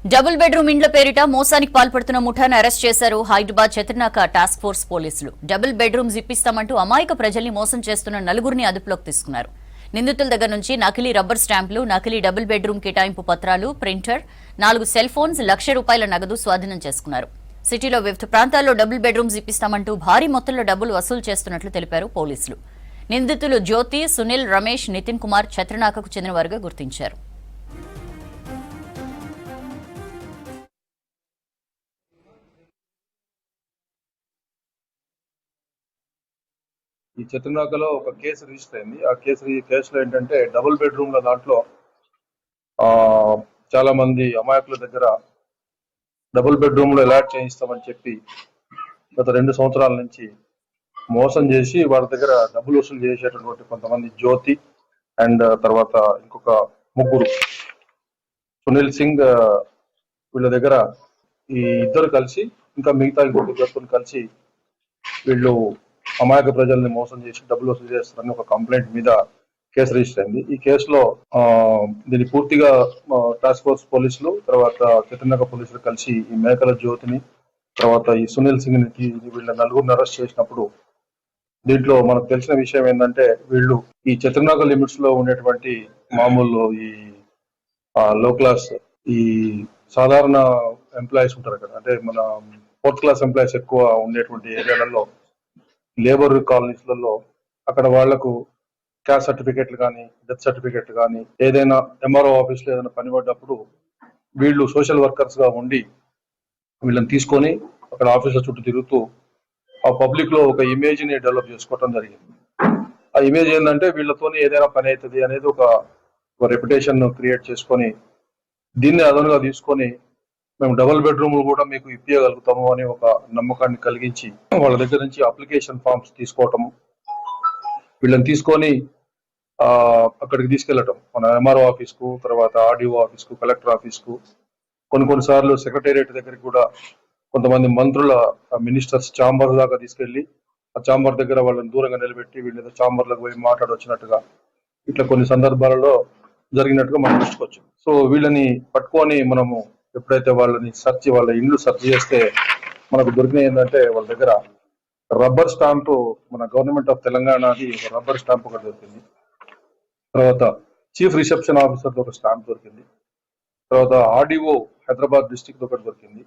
Double bedroom ఇండ్ల పేరిట మోసానికి పాల్పడుతున్న ముఠాను అరెస్ట్ చేశారు హైదరాబాద్ చత్రనాక టాస్క్ ఫోర్స్ పోలీసులు. డబుల్ బెడ్రూమ్స్ ఇప్పిస్తామంటూ అమాయక ప్రజల్ని మోసం చేస్తున్న నలుగురిని అదుపులోకి తీసుకున్నారు. నిందితుల దగ్గర నుంచి నకిలీ రబ్బర్ స్టాంపులు, నకిలీ డబుల్ బెడ్రూమ్ కేటాయింపు పత్రాలు, ప్రింటర్, 4 సెల్ ఫోన్స్, ₹1,00,000 నగదు స్వాధీనం చేసుకున్నారు. సిటీలో వివిధ ప్రాంతాల్లో డబుల్ బెడ్రూమ్స్ ఇప్పిస్తామంటూ భారీ మొత్తంలో డబ్బులు వసూలు చేస్తున్నట్లు తెలిపారు పోలీసులు. నిందితులు జ్యోతి, సునీల్, రమేష్, నితిన్ కుమార్ చత్రనాకకు చెందినవారుగా గుర్తించారు. ఈ చత్రనాకలో ఒక కేసు రిజిస్టర్ అయింది. ఆ కేసులో ఏంటంటే డబుల్ బెడ్రూమ్ల దాంట్లో చాలా మంది అమాయకుల దగ్గర డబుల్ బెడ్రూమ్లో అలాట్ చేయిస్తామని చెప్పి గత 2 సంవత్సరాల నుంచి మోసం చేసి వాళ్ళ దగ్గర డబ్బులు వసూలు చేసేటటువంటి కొంతమంది జ్యోతి అండ్ తర్వాత ఇంకొక ముగ్గురు సునీల్ సింగ్, వీళ్ళ దగ్గర ఈ ఇద్దరు కలిసి ఇంకా మిగతా ఇంకొక ఇద్దరు కలిసి వీళ్ళు అమాయక ప్రజల్ని మోసం చేసి డబ్బులు వసూలు చేస్తారని ఒక కంప్లైంట్ మీద కేసు రిజిస్టర్ అయింది. ఈ కేసులో దీన్ని పూర్తిగా టాస్క్ ఫోర్స్ పోలీసులు, తర్వాత చత్రనాక పోలీసులు కలిసి ఈ మేకల జ్యోతిని, తర్వాత ఈ సునీల్ సింగ్ ని, వీళ్ళ నలుగురిని అరెస్ట్ చేసినప్పుడు దీంట్లో మనకు తెలిసిన విషయం ఏంటంటే వీళ్ళు ఈ చత్రనాక లిమిట్స్ లో ఉండేటువంటి మామూలు ఈ లో క్లాస్ ఈ సాధారణ ఎంప్లాయీస్ ఉంటారు కదా, అంటే మన 4th క్లాస్ ఎంప్లాయీస్ ఎక్కువ ఉండేటువంటి ఏరియాలలో, లేబర్ కాలనీస్లలో అక్కడ వాళ్లకు క్యాస్ట్ సర్టిఫికెట్లు కానీ, డెత్ సర్టిఫికెట్లు కానీ, ఏదైనా ఎంఆర్ఓ ఆఫీస్లో ఏదైనా పని పడ్డప్పుడు వీళ్ళు సోషల్ వర్కర్స్ గా ఉండి వీళ్ళని తీసుకొని అక్కడ ఆఫీసుల చుట్టూ తిరుగుతూ ఆ పబ్లిక్ లో ఒక ఇమేజ్ ని డెవలప్ చేసుకోవడం జరిగింది. ఆ ఇమేజ్ ఏంటంటే వీళ్ళతోనే ఏదైనా పని అవుతుంది అనేది ఒక రెప్యుటేషన్ క్రియేట్ చేసుకొని దీన్ని అదనుగా తీసుకొని మేము డబుల్ బెడ్రూమ్ కూడా మీకు ఇప్పించగలుగుతాము అని ఒక నమ్మకాన్ని కలిగించి వాళ్ళ దగ్గర నుంచి అప్లికేషన్ ఫామ్స్ తీసుకోవటము, వీళ్ళని తీసుకొని అక్కడికి తీసుకెళ్లటం, మన ఎంఆర్ఓ ఆఫీస్ కు, తర్వాత ఆర్డీఓ ఆఫీస్ కు, కలెక్టర్ ఆఫీస్ కు, కొన్నిసార్లు సెక్రటేరియట్ దగ్గరికి కూడా కొంతమంది మంత్రుల మినిస్టర్స్ ఛాంబర్ దాకా తీసుకెళ్లి ఆ ఛాంబర్ దగ్గర వాళ్ళని దూరంగా నిలబెట్టి వీళ్ళ ఛాంబర్లకు పోయి మాట్లాడొచ్చినట్టుగా ఇట్లా కొన్ని సందర్భాలలో జరిగినట్టుగా మనం చూసుకోవచ్చు. సో వీళ్ళని పట్టుకొని మనము ఎప్పుడైతే వాళ్ళ ఇండ్లు సెర్చ్ చేస్తే మనకు దొరికిన ఏంటంటే వాళ్ళ దగ్గర రబ్బర్ స్టాంపు, మన గవర్నమెంట్ ఆఫ్ తెలంగాణది రబ్బర్ స్టాంప్ ఒకటి దొరికింది, తర్వాత చీఫ్ రిసెప్షన్ ఆఫీసర్ ఒక స్టాంప్ దొరికింది, తర్వాత ఆర్డీఓ హైదరాబాద్ డిస్ట్రిక్ట్ ఒకటి దొరికింది,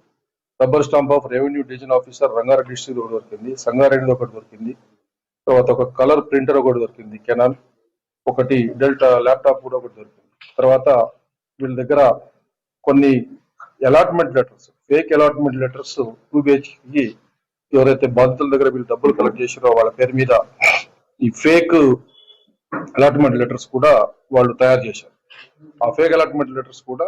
rubber stamp of revenue division officer Rangareddy district ఒకటి దొరికింది, సంగారెడ్డి ఒకటి దొరికింది, తర్వాత ఒక కలర్ ప్రింటర్ ఒకటి దొరికింది, కెనాన్ ఒకటి, డెల్టా ల్యాప్టాప్ కూడా ఒకటి దొరికింది. తర్వాత వీళ్ళ దగ్గర కొన్ని allotment letters, fake allotment letters 2 BHK ఎవరైతే బాధితుల దగ్గర వీళ్ళు డబ్బులు కలెక్ట్ చేసారో వాళ్ళ పేరు మీద ఈ ఫేక్ అలాట్మెంట్ లెటర్స్ కూడా వాళ్ళు తయారు చేశారు. ఆ ఫేక్ అలాట్మెంట్ లెటర్స్ కూడా